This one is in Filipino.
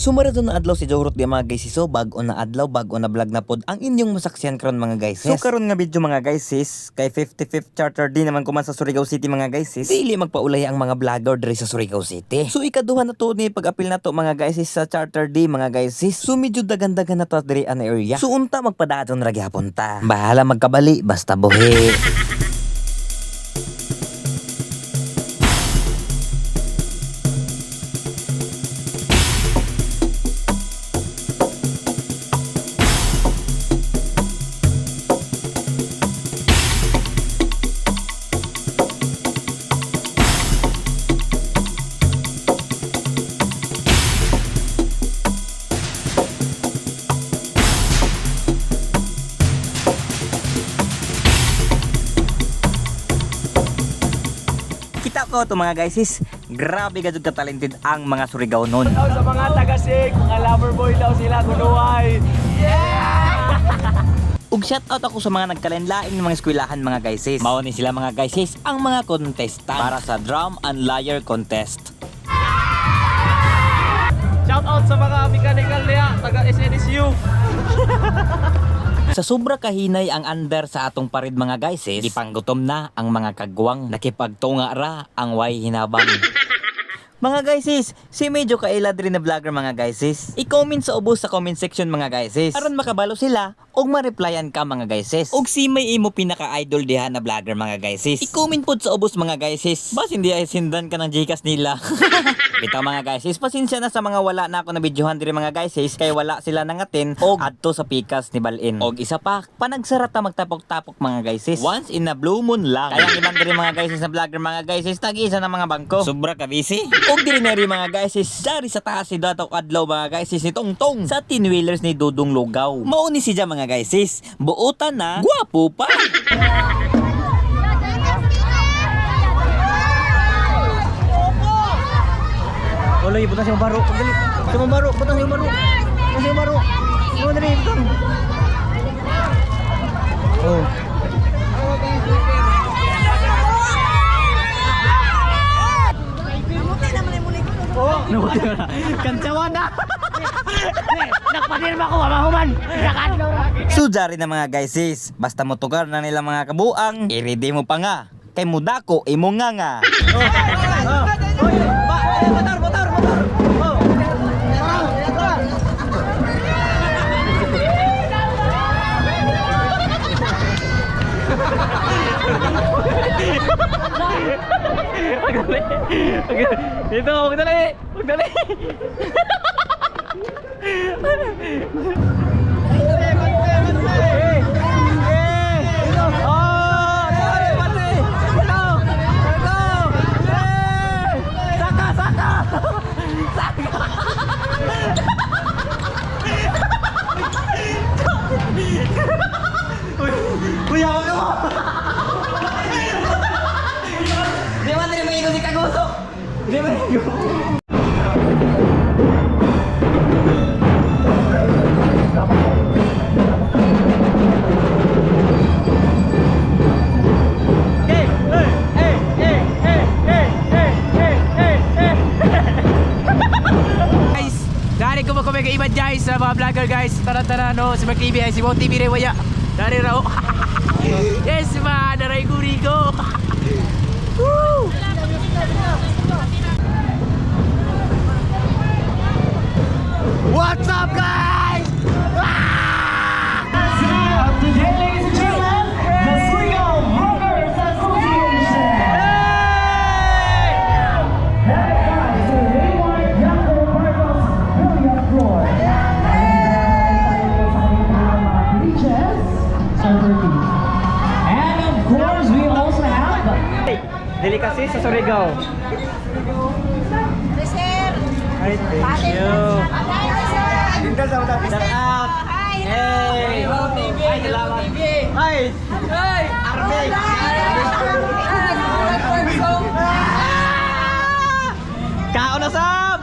Sumaradon na adlaw si Johurot di mga guys so bag-o na adlaw bag-o na vlog na pod ang inyong masaksiyan karon mga guys. So karon nga video mga guys kay 55th charter di naman kuman sa Surigao City mga guys dili magpaulay ang mga vlogger diri sa Surigao City. So ikaduha na to ni pag-apil na to mga guys sa charter di mga guys. So medyo dagan-dagan na to diri an area. So unta magpadadon ra gyapon ta. Bahala magkabali basta buhi. Kita ko to mga guys grabe gajud ka talented ang mga Surigao nun. Sa mga tagasig, mga lover boy daw sila kunuhay. Yeah! Ug shout out ako sa mga nagkalenlaing ng mga eskwelahan mga guys. Mao ni sila mga guys ang mga contestant para sa drum and lyre contest. Shout out sa mga mechanical niya, taga SNSU. Sa sobra kahinay ang under sa atong parid mga guys gipanggutom na ang mga kagwang nakipagtunga ra ang way hinabang. Mga guys si medyo kaila rin na vlogger mga guys i-comment sa ubos sa comment section mga guys aron makabalo sila og ma-replyan ka mga guys og si may imo pinaka-idol diha na vlogger mga guys i-comment pod sa ubos mga guys bas hindi ay sindan ka ng Gcash nila. Bitaw mga guys pasensya na sa mga wala na ako na videohan diri mga guys kay wala sila nangatin og adto sa pikas ni Balin og isa pa panagsarata magtapok-tapok mga guys once in a blue moon lang kaya iban diri mga guys na vlogger mga guys tag-isa na mga bangko sobra ka busy. Og diri na rin mga guys dari sa taas si Dataw Adlaw mga guys ni Tongtong sa Tinwheelers ni Dudong Lugaw. Mao ni siya mga guys buotan na gwapo pa. Tuloy, butas yung baro. Dali. Yung baro, butas yung baro. Butas yung baro. Yung dali, butas. Oh. Nabuti na. Kantsawan na. Nakpadirma ko, mahuman. Sudya rin na mga guys basta motugar na nila mga kabuang i-ready mo pa nga kay mudako imo nga nga. Motor. Dito, huwag dali. Uy, ako ka mo! Di ba tayo may si Kaguso? Di ba tayo? Guys, dari ko kami kaiban guys sa mga vlogger guys. Tara no, si Mark TV ay si Mo TV Rewaya. Dari raw. Yes ma, daray gurigo. Woo! What's up guys? Today, ladies and gentlemen, the Surigao Rockers Association. That guys, the Hayward Yanko Cardinals billiard floor. And of course, we also have Delicacy sa Surigao. Hi, thank you. Shout out. Hey. Hi, salamat. Hi. Hi. Arbe. Kaon na sab.